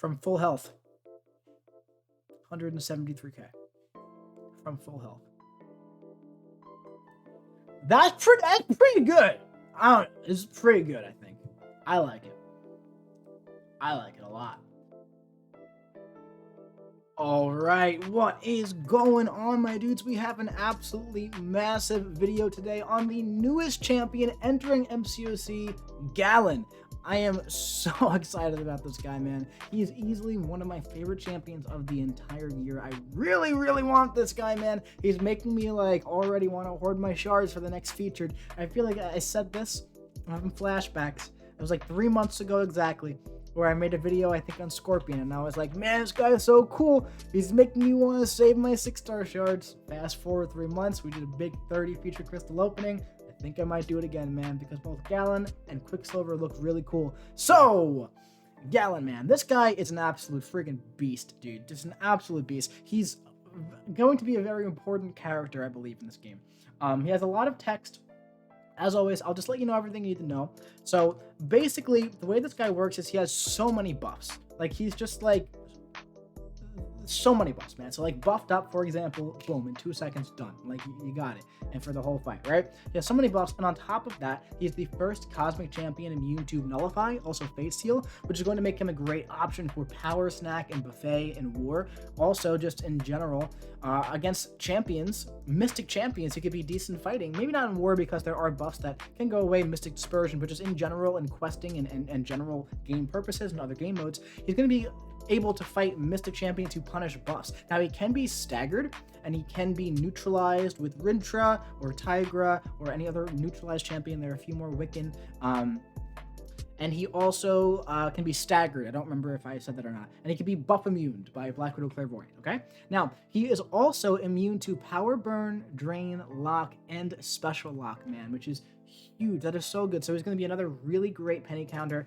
from full health. 173k from full health. That's pretty good. It's pretty good, I think. I like it. I like it a lot. All right, what is going on, my dudes? We have an absolutely massive video today on the newest champion entering MCOC, Galan. I am so excited about this guy, man. He is easily one of my favorite champions of the entire year. I really, really want this guy, man. He's making me like already want to hoard my shards for the next featured. I feel like I said this, I'm having flashbacks. It was like 3 months ago exactly, where I made a video, I think, on Scorpion, and I was like, man, this guy is so cool. He's making me want to save my 6-star shards. Fast forward 3 months, we did a big 30 feature crystal opening. I think I might do it again, man, because both Galan and Quicksilver look really cool. So, Galan, man, this guy is an absolute freaking beast, dude. Just an absolute beast. He's going to be a very important character, I believe, in this game. He has a lot of text. As always, I'll just let you know everything you need to know. So basically, the way this guy works is he has so many buffs. Like, he's just like so many buffs, man. So like buffed up, for example, boom, in 2 seconds, done. Like you got it. And for the whole fight, right? He has so many buffs, and on top of that, he's the first cosmic champion immune to Nullify, also Fate Seal, which is going to make him a great option for Power Snack and Buffet and War. Also, just in general, against champions, Mystic champions, he could be decent fighting. Maybe not in War because there are buffs that can go away, Mystic Dispersion, but just in general, in questing and general game purposes and other game modes, he's going to be able to fight Mystic champions who punish buffs. Now, he can be staggered, and he can be neutralized with Rintra or Tigra or any other neutralized champion. There are a few more Wiccan. And he also can be staggered. I don't remember if I said that or not. And he can be buff immune by Black Widow Clairvoyant, okay? Now, he is also immune to Power Burn, Drain, Lock, and Special Lock, man, which is huge. That is so good. So he's going to be another really great penny counter.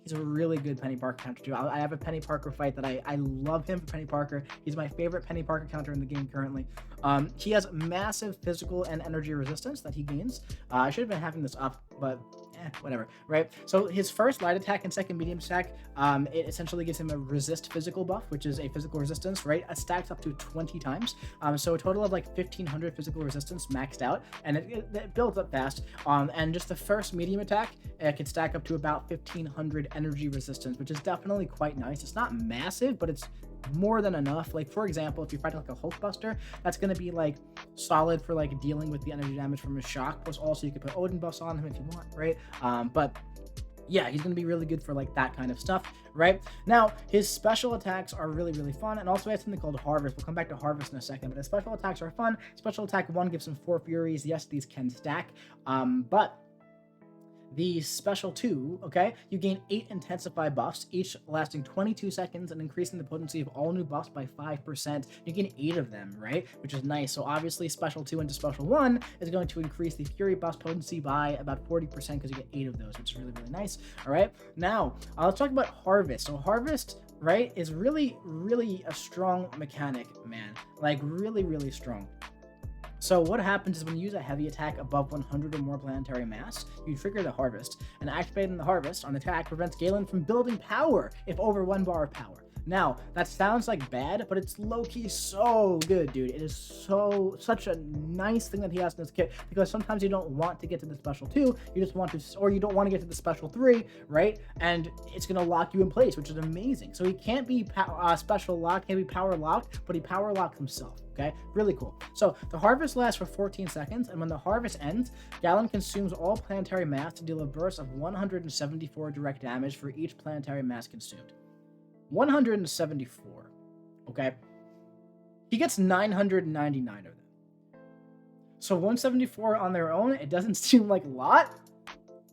He's a really good Penny Parker counter too. I have a Penny Parker fight that I love him for Penny Parker. He's my favorite Penny Parker counter in the game currently. He has massive physical and energy resistance that he gains. I should have been having this up, but whatever, right? So his first light attack and second medium attack, it essentially gives him a resist physical buff, which is a physical resistance, right? It stacks up to 20 times. So a total of like 1500 physical resistance maxed out, and it builds up fast. And just the first medium attack, it can stack up to about 1500 energy resistance, which is definitely quite nice. It's not massive, but it's more than enough. Like, for example, if you're fighting like a Hulkbuster, that's going to be like solid for like dealing with the energy damage from his shock. Plus also you could put Odin buffs on him if you want, right? But yeah, he's going to be really good for like that kind of stuff, right? Now, his special attacks are really, really fun, and also he has something called Harvest. We'll come back to Harvest in a second, but his special attacks are fun. Special attack 1 gives him 4 Furies. Yes, these can stack, but the special 2, okay, you gain 8 intensify buffs, each lasting 22 seconds and increasing the potency of all new buffs by 5%. You gain 8 of them, right? Which is nice. So obviously special 2 into special 1 is going to increase the Fury buffs potency by about 40% because you get 8 of those, which is really, really nice. All right, now let's talk about Harvest. So Harvest, right, is really, really a strong mechanic, man. Like really, really strong. So what happens is when you use a heavy attack above 100 or more planetary mass, you trigger the Harvest, and activating the Harvest on attack prevents Galan from building power if over 1 bar of power. Now, that sounds like bad, but it's low-key so good, dude. It is such a nice thing that he has in his kit, because sometimes you don't want to get to the special 2, you just want to, or you don't want to get to the special 3, right? And it's going to lock you in place, which is amazing. So he can't be special locked, can't be power locked, but he power locks himself. Okay, really cool. So the Harvest lasts for 14 seconds, and when the Harvest ends, Galan consumes all planetary mass to deal a burst of 174 direct damage for each planetary mass consumed. 174. Okay, he gets 999 of them. So 174 on their own, it doesn't seem like a lot.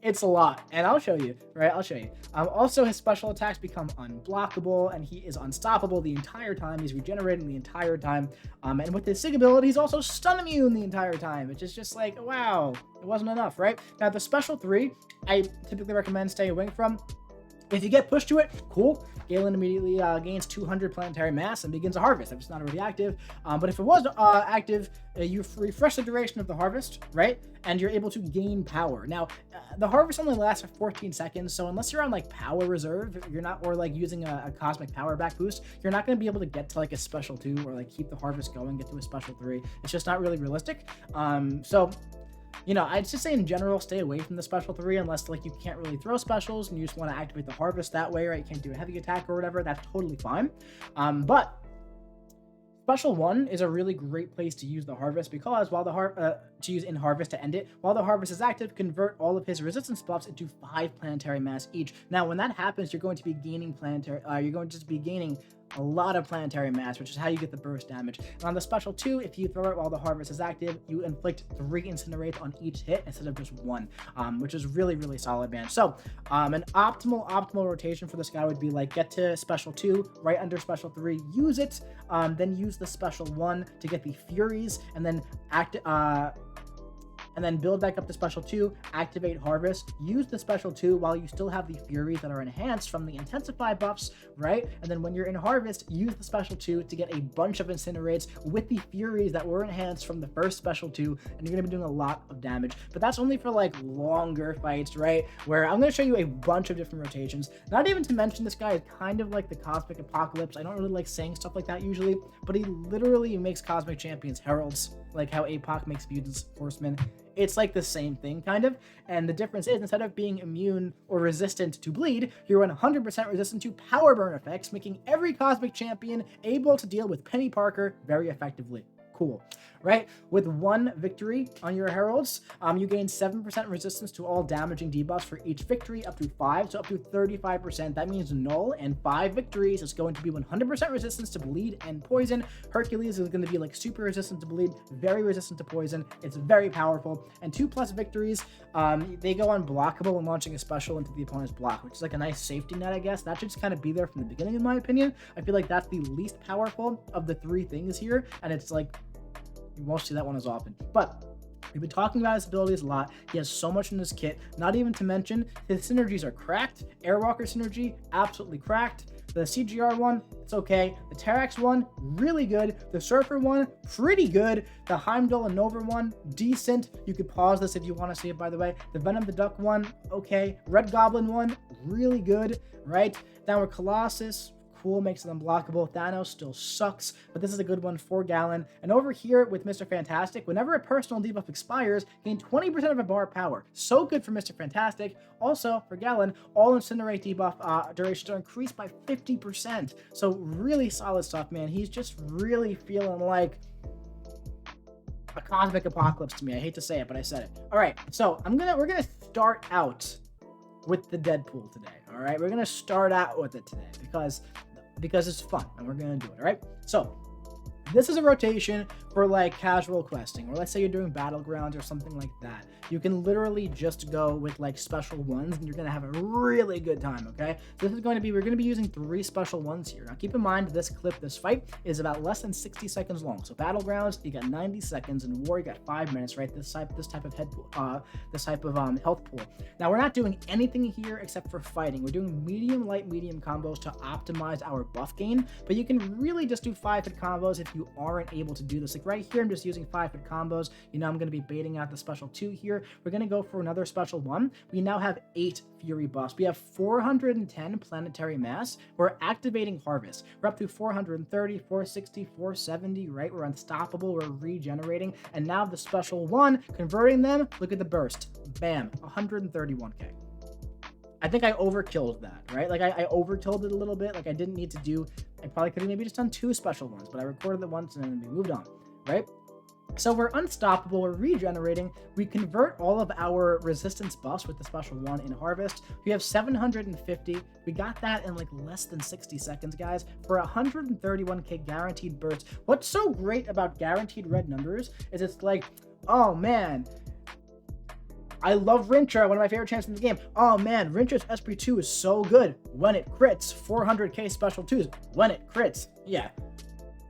It's a lot, and I'll show you, right? I'll show you. Also, his special attacks become unblockable, and he is unstoppable the entire time. He's regenerating the entire time, and with his Sig ability, he's also stun immune the entire time, which is just like, wow, it wasn't enough, right? Now, the special 3, I typically recommend staying away from. If you get pushed to it, cool. Galan immediately gains 200 planetary mass and begins a harvest if it's not already active. But if it was active, you refresh the duration of the harvest, right? And you're able to gain power. Now, the harvest only lasts for 14 seconds, so unless you're on like power reserve, you're not, or like using a cosmic power back boost, you're not going to be able to get to like a special 2 or like keep the harvest going, get to a special 3. It's just not really realistic. So you know, I'd just say in general, stay away from the special 3 unless like you can't really throw specials and you just want to activate the harvest that way, right? You can't do a heavy attack or whatever. That's totally fine. But special 1 is a really great place to use the harvest because while the to use in harvest to end it, while the harvest is active, convert all of his resistance buffs into 5 planetary mass each. Now, when that happens, you're going to be gaining a lot of planetary mass, which is how you get the burst damage. And on the special 2, if you throw it while the harvest is active, you inflict 3 incinerates on each hit instead of just 1, which is really, really solid, man. So an optimal rotation for this guy would be like get to special 2, right under special 3, use it, then use the special 1 to get the Furies, and then build back up the special 2, activate harvest, use the special 2 while you still have the Furies that are enhanced from the intensify buffs, right? And then when you're in harvest, use the special 2 to get a bunch of incinerates with the Furies that were enhanced from the first special 2, and you're gonna be doing a lot of damage. But that's only for like longer fights, right? Where I'm gonna show you a bunch of different rotations. Not even to mention this guy is kind of like the Cosmic Apocalypse. I don't really like saying stuff like that usually, but he literally makes Cosmic Champions heralds, like how APOC makes mutants horsemen. It's like the same thing, kind of. And the difference is, instead of being immune or resistant to bleed, you're 100% resistant to power burn effects, making every Cosmic Champion able to deal with Penny Parker very effectively. Cool, right? With 1 victory on your heralds, you gain 7% resistance to all damaging debuffs for each victory, up to 5, so up to 35%. That means null, and 5 victories is going to be 100% resistance to bleed and poison. Hercules is going to be like super resistant to bleed, very resistant to poison. It's very powerful. And 2+ victories, they go unblockable when launching a special into the opponent's block, which is like a nice safety net, I guess. That should just kind of be there from the beginning, in my opinion. I feel like that's the least powerful of the 3 things here, and it's like you won't see that one as often. But we've been talking about his abilities a lot. He has so much in his kit, not even to mention his synergies are cracked. Airwalker synergy, absolutely cracked. The CGR one, it's okay. The Terax one, really good. The Surfer one, pretty good. The Heimdall and Nova one, decent. You could pause this if you want to see it, by the way. The Venom the Duck one, okay. Red Goblin one, really good, right? Downward Colossus, cool, makes it unblockable. Thanos still sucks, but this is a good one for Galan. And over here with Mr. Fantastic, whenever a personal debuff expires, gain 20% of a bar power. So good for Mr. Fantastic. Also, for Galan, all Incinerate debuff durations are increased by 50%. So really solid stuff, man. He's just really feeling like a Cosmic Apocalypse to me. I hate to say it, but I said it. All right, so we're gonna start out with the Deadpool today. All right, we're gonna start out with it today because it's fun and we're gonna do it. All right, so this is a rotation for like casual questing, or let's say you're doing battlegrounds or something like that. You can literally just go with like special 1s and you're gonna have a really good time. Okay, so we're gonna be using 3 special 1s here. Now keep in mind this fight is about less than 60 seconds long. So battlegrounds, you got 90 seconds, and war, you got 5 minutes, right? This type of health pool. Now we're not doing anything here except for fighting. We're doing medium, light, medium combos to optimize our buff gain, but you can really just do 5-hit combos if you aren't able to do this. Like right here, I'm just using 5-hit combos. You know, I'm going to be baiting out the special 2 here. We're going to go for another special 1. We now have 8 Fury buffs. We have 410 planetary mass. We're activating Harvest. We're up to 430, 460, 470, right? We're unstoppable. We're regenerating. And now the special 1, converting them. Look at the burst. Bam, 131k. I think I overkilled that, right? Like I overkilled it a little bit. Like I didn't need to do, I probably could have maybe just done 2 special 1s, but I recorded it once and then we moved on, right? So we're unstoppable, we're regenerating, we convert all of our resistance buffs with the special 1 in Harvest. We have 750, we got that in like less than 60 seconds, guys, for 131k guaranteed bursts. What's so great about guaranteed red numbers is it's like, oh man, I love Rintra, one of my favorite champs in the game. Oh man, Rintra's Esprit 2 is so good when it crits. 400k special 2s when it crits. Yeah.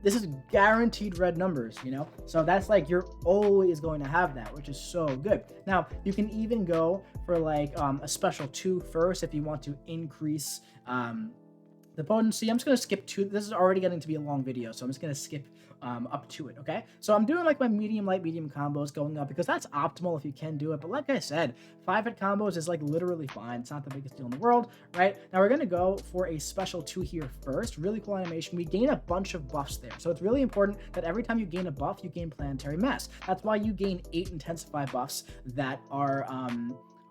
this is guaranteed red numbers, you know? So that's like, you're always going to have that, which is so good. Now, you can even go for like a special 2 first if you want to increase the potency. I'm just going to skip 2. This is already getting to be a long video, so I'm just going to skip up to it, okay? So I'm doing like my medium, light, medium combos going up because that's optimal if you can do it. But like I said, 5-hit combos is like literally fine. It's not the biggest deal in the world, right? Now we're going to go for a special 2 here first. Really cool animation. We gain a bunch of buffs there. So it's really important that every time you gain a buff, you gain planetary mass. That's why you gain 8 intensify buffs that are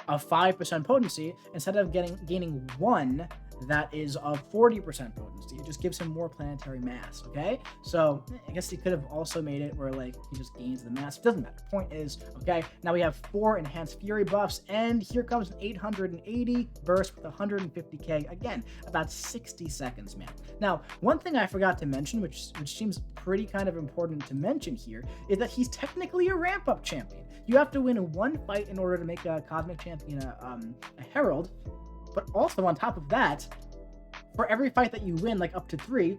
of 5% potency instead of gaining 1 that is of 40% potency. It just gives him more planetary mass, okay? So I guess he could have also made it where like he just gains the mass. It doesn't matter. Point is, okay, now we have 4 enhanced fury buffs, and here comes an 880 burst with 150k. Again, about 60 seconds, man. Now, one thing I forgot to mention, which seems pretty kind of important to mention here, is that he's technically a ramp-up champion. You have to win 1 fight in order to make a cosmic champion a herald. But also on top of that, for every fight that you win, like up to 3,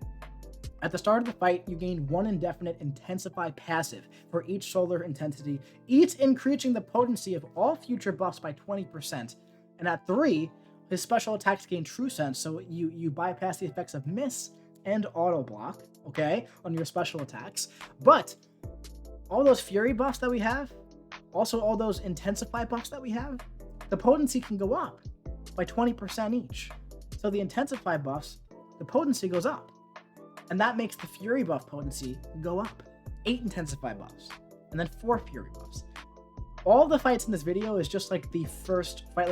at the start of the fight, you gain 1 indefinite intensify passive for each solar intensity, each increasing the potency of all future buffs by 20%. And at 3, his special attacks gain true sense, so you bypass the effects of miss and auto block, okay, on your special attacks. But all those fury buffs that we have, also all those intensify buffs that we have, the potency can go up by 20% each. So the intensify buffs, the potency goes up. And that makes the fury buff potency go up. 8 intensify buffs. And then 4 fury buffs. All the fights in this video is just like the first fight,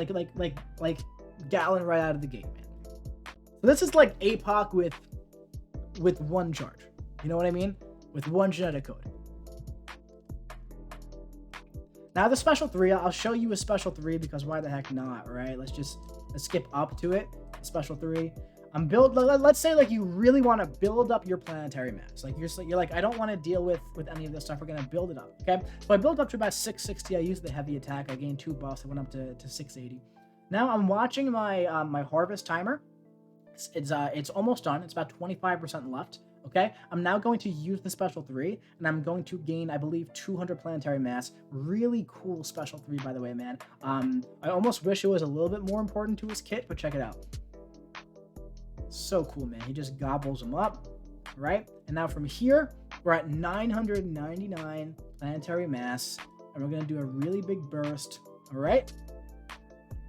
like Galan right out of the gate, man. So this is like APOC with 1 charge. You know what I mean? With 1 genetic code. Now the special 3, I'll show you a special 3 because why the heck not, right? Let's skip up to it. Special 3. Let's say like you really want to build up your planetary mass. Like you're like, I don't want to deal with any of this stuff. We're gonna build it up. Okay. So I built up to about 660. I used the heavy attack. I gained 2 buffs. I went up to 680. Now I'm watching my my harvest timer. It's almost done. It's about 25% left. Okay, I'm now going to use the special 3, and I'm going to gain, I believe, 200 planetary mass. Really cool special 3, by the way, man. I almost wish it was a little bit more important to his kit, but check it out. So cool, man. He just gobbles them up, right? And now from here, we're at 999 planetary mass, and we're going to do a really big burst, all right?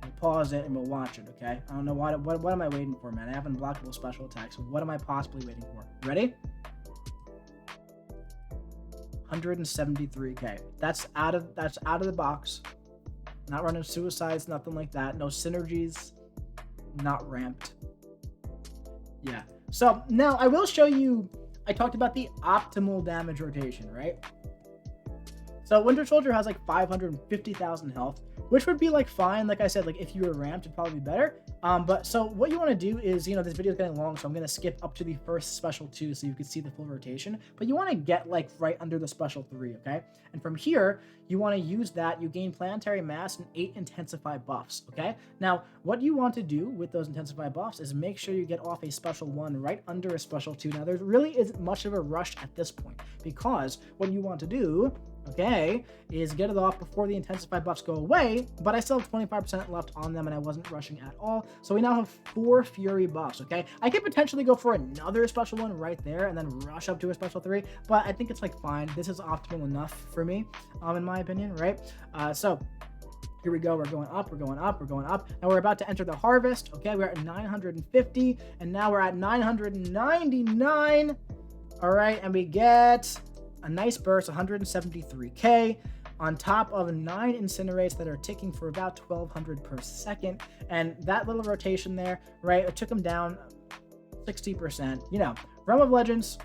We'll pause it, and we'll watch it, okay? I don't know what am I waiting for, man? I have unblockable special attacks. What am I possibly waiting for? Ready? 173k. That's out of the box. Not running suicides, nothing like that. No synergies. Not ramped. Yeah. So now I will show you. I talked about the optimal damage rotation, right? So Winter Soldier has like 550,000 health, which would be like fine. Like I said, like if you were ramped, it'd probably be better. But so what you want to do is, this video is getting long, so I'm going to skip up to the first special 2 so you can see the full rotation. But you want to get like right under the special 3, okay? And from here, you want to use that. You gain planetary mass and 8 intensify buffs, okay? Now, what you want to do with those intensify buffs is make sure you get off a special 1 right under a special 2. Now, there really isn't much of a rush at this point because what you want to do, okay, is get it off before the intensify buffs go away, but I still have 25% left on them and I wasn't rushing at all. So we now have 4 fury buffs, okay? I could potentially go for another special 1 right there and then rush up to a special 3, but I think it's like fine. This is optimal enough for me, in my opinion, right? So here we go. We're going up, we're going up, we're going up. Now we're about to enter the harvest, okay? We're at 950 and now we're at 999. All right, and we get a nice burst, 173k, on top of 9 incinerates that are ticking for about 1200 per second. And that little rotation there, right, it took them down 60%. Realm of Legends,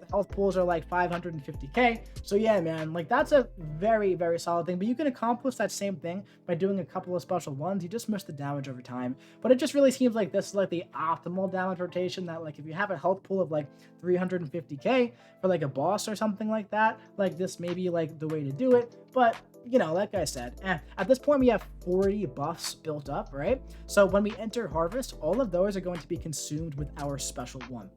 the health pools are like 550k. So yeah, man, like that's a very, very solid thing. But you can accomplish that same thing by doing a couple of special 1s. You just miss the damage over time. But it just really seems like this is like the optimal damage rotation, that like if you have a health pool of like 350k for like a boss or something like that, like this may be like the way to do it. But like I said, at this point we have 40 buffs built up, right? So when we enter harvest, all of those are going to be consumed with our special 1.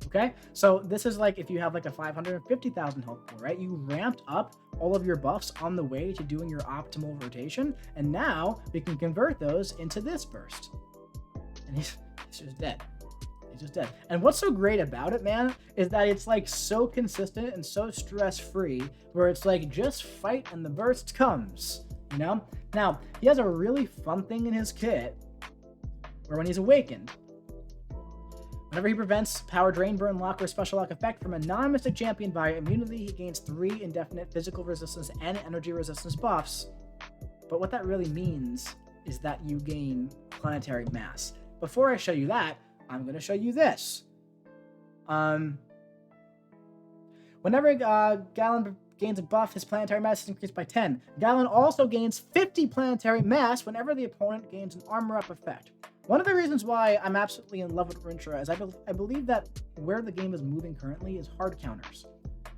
Okay, so this is like if you have like a 550,000 health pool, right? You ramped up all of your buffs on the way to doing your optimal rotation, and now we can convert those into this burst. And he's just dead. He's just dead. And what's so great about it, man, is that it's like so consistent and so stress-free, where it's like just fight and the burst comes, you know? Now, he has a really fun thing in his kit, where when he's awakened, whenever he prevents power drain, burn, lock, or special lock effect from a non-mystic champion via immunity, he gains 3 indefinite physical resistance and energy resistance buffs. But what that really means is that you gain planetary mass. Before I show you that, I'm going to show you this. Whenever Galan gains a buff, his planetary mass is increased by 10. Galan also gains 50 planetary mass whenever the opponent gains an armor-up effect. One of the reasons why I'm absolutely in love with Rintra is I believe that where the game is moving currently is hard counters,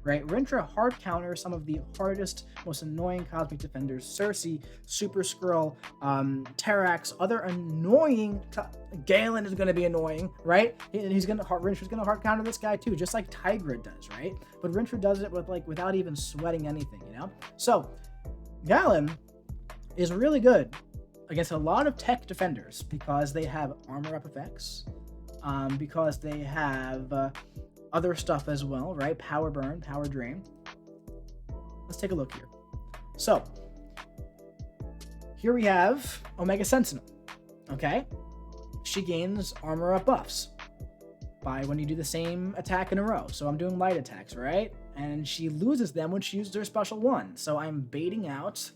right? Rintra hard counters some of the hardest, most annoying cosmic defenders. Cersei, Super Skrull, Terrax, other annoying... Galan is going to be annoying, right? Rintra's going to hard counter this guy too, just like Tigra does, right? But Rintra does it without even sweating anything, you know? So, Galan is really good against a lot of tech defenders because they have armor up effects, because they have other stuff as well, right? Power burn, power drain. Let's take a look here. So, here we have Omega Sentinel, okay? She gains armor up buffs by when you do the same attack in a row. So I'm doing light attacks, right? And she loses them when she uses her special one. So I'm baiting out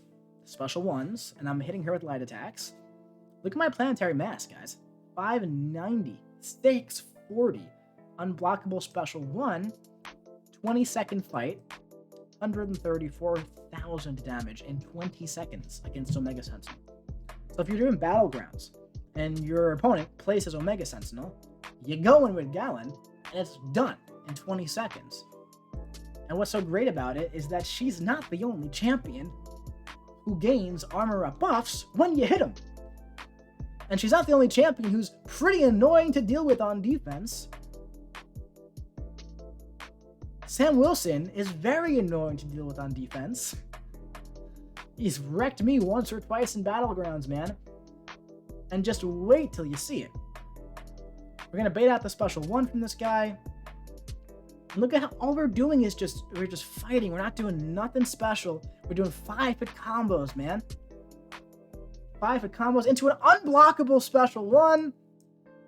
special ones, and I'm hitting her with light attacks. Look at my planetary mass, guys. 590, 640, unblockable special one, 20-second fight, 134,000 damage in 20 seconds against Omega Sentinel. So if you're doing Battlegrounds, and your opponent places Omega Sentinel, you go in with Galan, and it's done in 20 seconds. And what's so great about it is that she's not the only champion who gains armor up buffs when you hit him. And she's not the only champion who's pretty annoying to deal with on defense. Sam Wilson is very annoying to deal with on defense. He's wrecked me once or twice in Battlegrounds, man. And just wait till you see it. We're gonna bait out the special one from this guy. And look at how all we're doing is we're just fighting. We're not doing nothing special. We're doing 5-hit combos, man. 5-hit combos into an unblockable special one,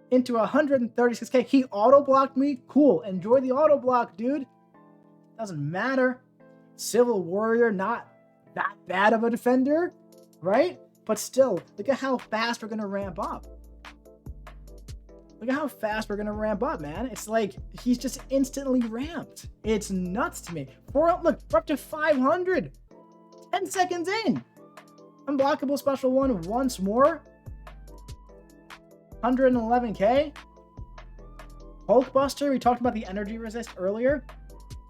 into 136k. He auto blocked me. Cool. Enjoy the auto block, dude. Doesn't matter. Civil Warrior, not that bad of a defender, right? But still, look at how fast we're gonna ramp up. Look at how fast we're gonna ramp up, man. It's like he's just instantly ramped. It's nuts to me. Look, we're up to 500. 10 seconds in. Unblockable special one once more. 111k. Hulkbuster, we talked about the energy resist earlier.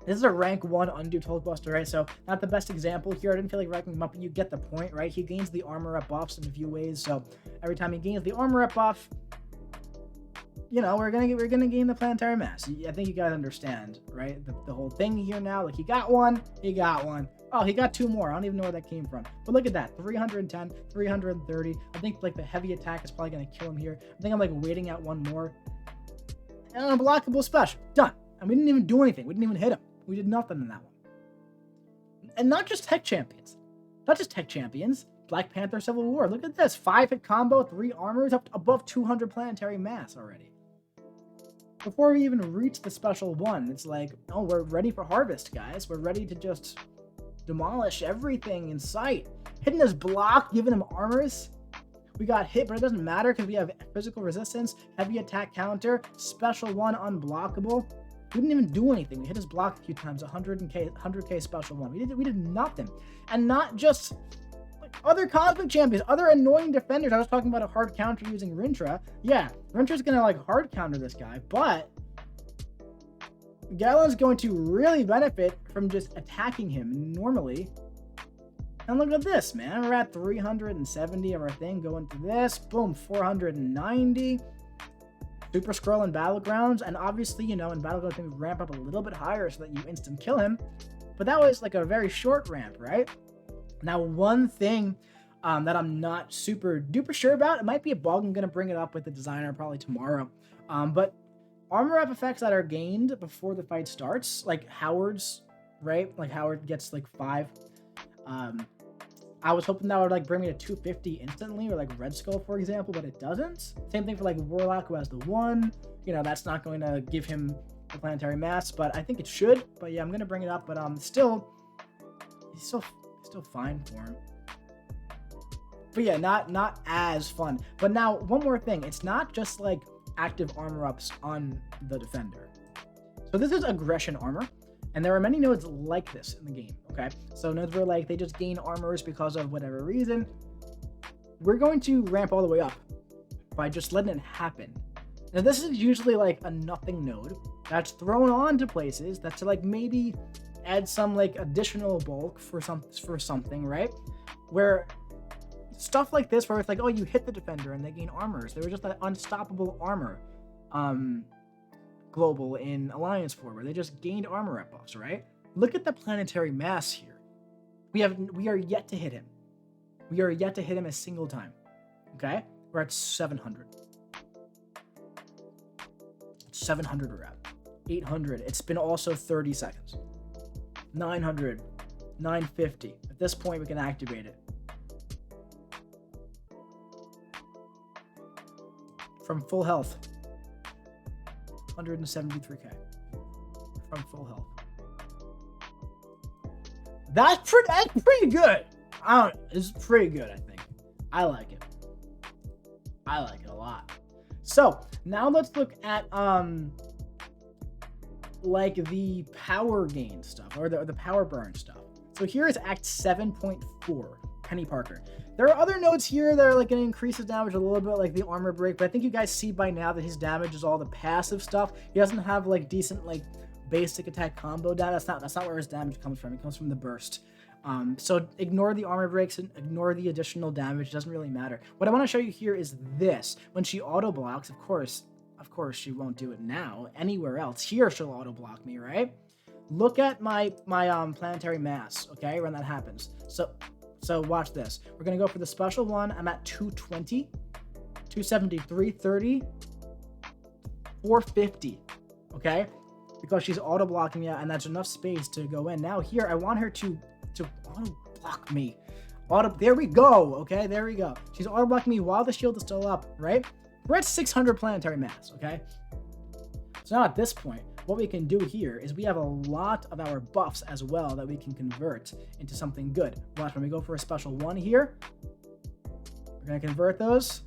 This is a rank 1 unduped Hulkbuster, right? So not the best example here. I didn't feel like ranking him up, but you get the point, right? He gains the armor up buffs in a few ways. So every time he gains the armor up buff, you know, we're gonna gain the planetary mass. I think you guys understand, right? The whole thing here now. Like he got one. Oh, he got 2 more. I don't even know where that came from. But look at that, 310, 330. I think like the heavy attack is probably gonna kill him here. I think I'm like waiting out one more. And unblockable special, done. And we didn't even do anything. We didn't even hit him. We did nothing in that one. And not just tech champions. Black Panther Civil War. Look at this. 5-hit combo, 3 armors, up to above 200 planetary mass already. Before we even reach the special one, it's like, oh, we're ready for harvest, guys. We're ready to just demolish everything in sight. Hitting his block, giving him armors. We got hit, but it doesn't matter because we have physical resistance, heavy attack counter, special one unblockable. We didn't even do anything. We hit his block a few times, 100k special one. We did nothing. And not just like other cosmic champions, other annoying defenders. I was talking about a hard counter using Rintra. Yeah, Rintra's gonna like hard counter this guy, but Galan's going to really benefit from just attacking him normally. And look at this, man. We're at 370 of our thing. Go into this. Boom, 490. Super Scroll in Battlegrounds, and obviously, you know, in Battlegrounds, maybe ramp up a little bit higher so that you instant kill him. But that was like a very short ramp, right? Now, one thing that I'm not super duper sure about, it might be a bug. I'm going to bring it up with the designer probably tomorrow. But armor up effects that are gained before the fight starts, like Howard's, right? Like Howard gets like 5. I was hoping that would like bring me to 250 instantly, or like Red Skull, for example, but it doesn't. Same thing for like Warlock, who has the 1. You know, that's not going to give him the planetary mass, but I think it should. But yeah, I'm gonna bring it up. But still, he's still fine for him. But yeah, not as fun. But now one more thing, it's not just like active armor ups on the defender. So this is aggression armor. And there are many nodes like this in the game, okay? So nodes where like they just gain armors because of whatever reason. We're going to ramp all the way up by just letting it happen. Now this is usually like a nothing node that's thrown on to places that's to like maybe add some like additional bulk for something, right? Where stuff like this, where it's like, oh, you hit the defender and they gain armors. They were just that unstoppable armor. Global in Alliance 4, where they just gained armor up buffs, right? Look at the planetary mass here. We are yet to hit him. We are yet to hit him a single time. Okay? We're at 700. 700 we're at. 800. It's been also 30 seconds. 900. 950. At this point, we can activate it. From full health. 173k from full health. That's pretty good. It's pretty good, I think. I like it. I like it a lot. So now let's look at like the power gain stuff, or the power burn stuff. So here is Act 7.4, Penny Parker. There are other nodes here that are like going to increase his damage a little bit, like the armor break, but I think you guys see by now that his damage is all the passive stuff. He doesn't have like decent like basic attack combo damage. That's not where his damage comes from. It comes from the burst. So ignore the armor breaks and ignore the additional damage. It doesn't really matter. What I want to show you here is this. When she auto blocks, of course she won't do it now. Anywhere else, here she'll auto block me, right? Look at my planetary mass, okay, when that happens. So watch this. We're going to go for the special one. I'm at 220, 273, 30, 450, okay? Because she's auto-blocking me, and that's enough space to go in. Now here, I want her to auto-block me. There we go, okay? There we go. She's auto-blocking me while the shield is still up, right? We're at 600 planetary mass, okay? So now at this point, what we can do here is we have a lot of our buffs as well that we can convert into something good. Watch, when we go for a special one here, we're going to convert those.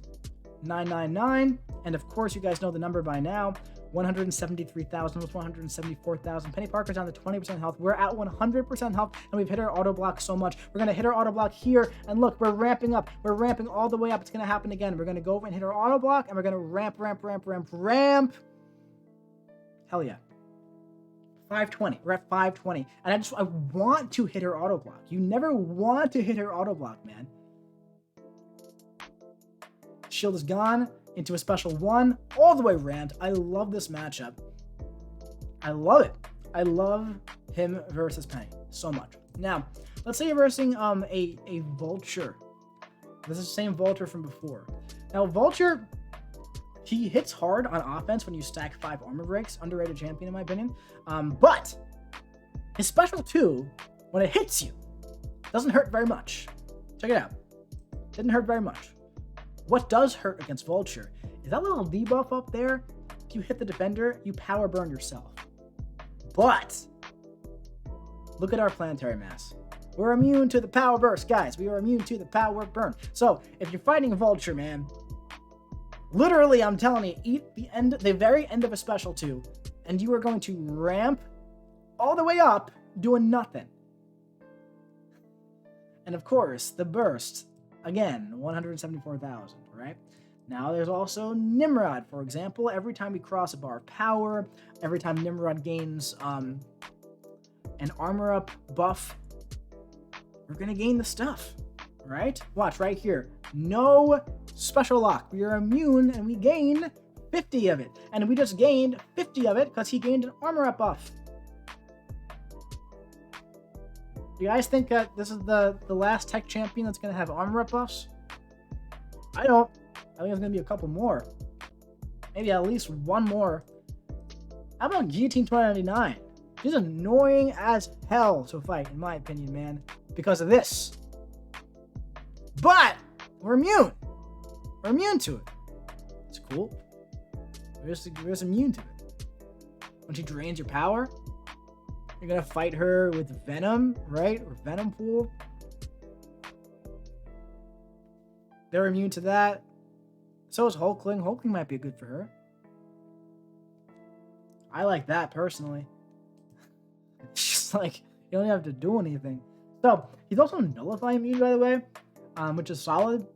999. And of course, you guys know the number by now. 173,000 with 174,000. Penny Parker's down to 20% health. We're at 100% health, and we've hit our auto block so much. We're going to hit our auto block here, and look, we're ramping up. We're ramping all the way up. It's going to happen again. We're going to go over and hit our auto block, and we're going to ramp. Hell yeah. 520. We're at 520. And I want to hit her auto block. You never want to hit her auto block, man. Shield is gone into a special one. All the way ramped. I love this matchup. I love it. I love him versus Penny so much. Now, let's say you're versing a Vulture. This is the same Vulture from before. Now, Vulture, he hits hard on offense when you stack 5 armor breaks. Underrated champion, in my opinion. But his special 2, when it hits you, doesn't hurt very much. Check it out. Didn't hurt very much. What does hurt against Vulture is that little debuff up there. If you hit the defender, you power burn yourself. But look at our planetary mass. We're immune to the power burst, guys. We are immune to the power burn. So if you're fighting a Vulture, man, literally, I'm telling you, eat the very end of a special 2, and you are going to ramp all the way up doing nothing. And of course, the burst, again, 174,000, right? Now there's also Nimrod, for example. Every time we cross a bar of power, every time Nimrod gains an armor up buff, we're gonna gain the stuff, right? Watch right here. No special lock. We are immune and we gain 50 of it. And we just gained 50 of it because he gained an armor up buff. Do you guys think that this is the last tech champion that's going to have armor up buffs? I don't. I think there's going to be a couple more. Maybe at least one more. How about Guillotine 2099? She's annoying as hell to fight, in my opinion, man. Because of this. But we're immune. We're immune to it. It's cool. We're just immune to it. When she drains your power, you're gonna fight her with Venom, right? Or Venom Pool. They're immune to that. So is Hulkling. Hulkling might be good for her. I like that personally. It's just like, you don't have to do anything. So, he's also Nullify immune, by the way, which is solid.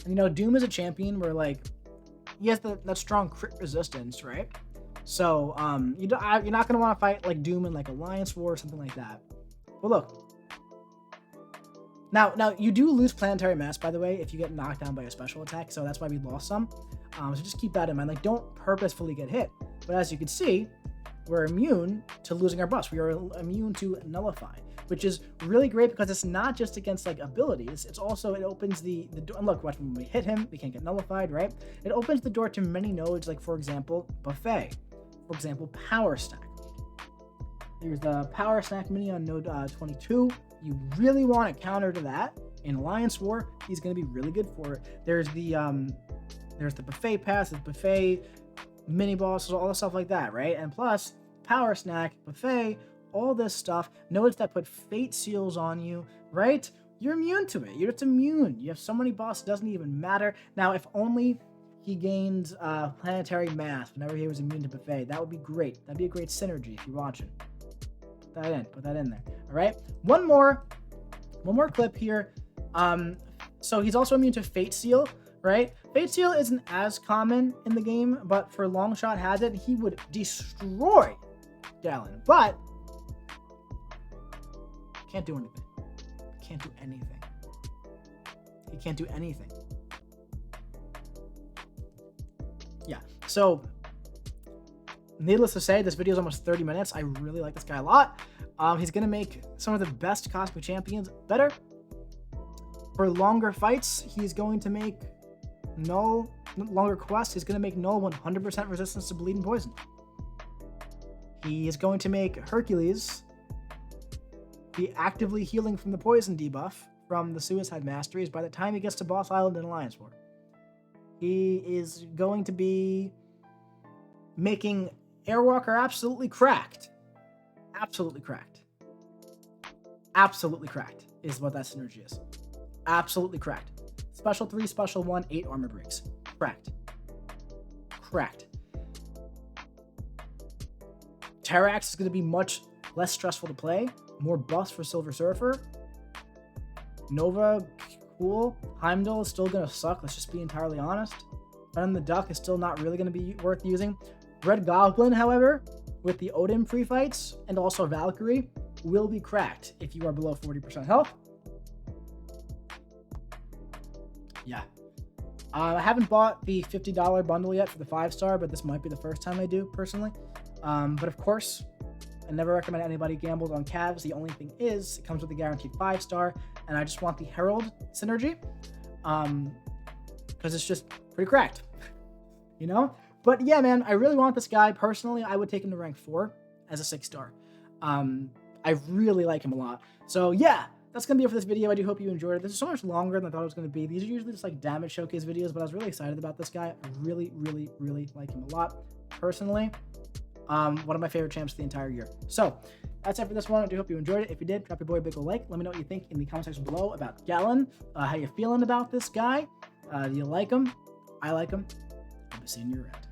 And, you know, Doom is a champion where, like, he has that strong crit resistance, right? So, you're not going to want to fight, like, Doom in, like, Alliance War or something like that. But look. Now, you do lose Planetary Mass, by the way, if you get knocked down by a special attack, so that's why we lost some. So just keep that in mind. Like, don't purposefully get hit. But as you can see, we're immune to losing our buffs. We are immune to Nullify, which is really great because it's not just against, like, abilities. It's also, it opens the door. And look, watch, when we hit him, we can't get nullified, right? It opens the door to many nodes, like, for example, Buffet. For example, Power Stack. There's the Power Stack mini on node 22. You really want to counter to that. In Alliance War, he's going to be really good for it. There's the Buffet pass, the Buffet mini bosses, all the stuff like that, right? And plus, Power Snack, Buffet, all this stuff. Notice that put Fate Seals on you, right? You're immune to it. You're just immune. You have so many bosses, it doesn't even matter. Now, if only he gains Planetary Mass whenever he was immune to Buffet, that would be great. That'd be a great synergy if you're watching. Put that in there. All right. One more clip here. So he's also immune to Fate Seal, right? Fate Seal isn't as common in the game, but for Longshot has it, he would destroy Galan. But can't do anything. Can't do anything. He can't do anything. Yeah. So needless to say, this video is almost 30 minutes. I really like this guy a lot. He's going to make some of the best Cosmic Champions better. For longer fights, he's going to make longer quests. He's going to make Null 100% resistance to bleed and poison. He is going to make Hercules be actively healing from the poison debuff from the Suicide Masteries by the time he gets to Boss Island in Alliance War. He is going to be making Airwalker absolutely cracked. Absolutely cracked. Absolutely cracked is what that synergy is. Absolutely cracked. Special 3, Special 1, 8 armor breaks. Cracked. Cracked. Terrax is going to be much less stressful to play. More buffs for Silver Surfer. Nova, cool. Heimdall is still going to suck. Let's just be entirely honest. Venom the Duck is still not really going to be worth using. Red Goblin, however, with the Odin pre-fights and also Valkyrie, will be cracked if you are below 40% health. Yeah. I haven't bought the $50 bundle yet for the 5-star, but this might be the first time I do, personally. But of course, I never recommend anybody gamble on Cavs. The only thing is, it comes with a guaranteed 5-star, and I just want the Herald synergy, because it's just pretty cracked, you know? But yeah, man, I really want this guy. Personally, I would take him to rank 4 as a 6-star. I really like him a lot. So yeah, that's going to be it for this video. I do hope you enjoyed it. This is so much longer than I thought it was going to be. These are usually just like damage showcase videos, but I was really excited about this guy. I really, really, really like him a lot. Personally, one of my favorite champs the entire year. So that's it for this one. I do hope you enjoyed it. If you did, drop your boy a big ol' like. Let me know what you think in the comment section below about Galan. How you feeling about this guy? Do you like him? I like him. I'll be seeing you around.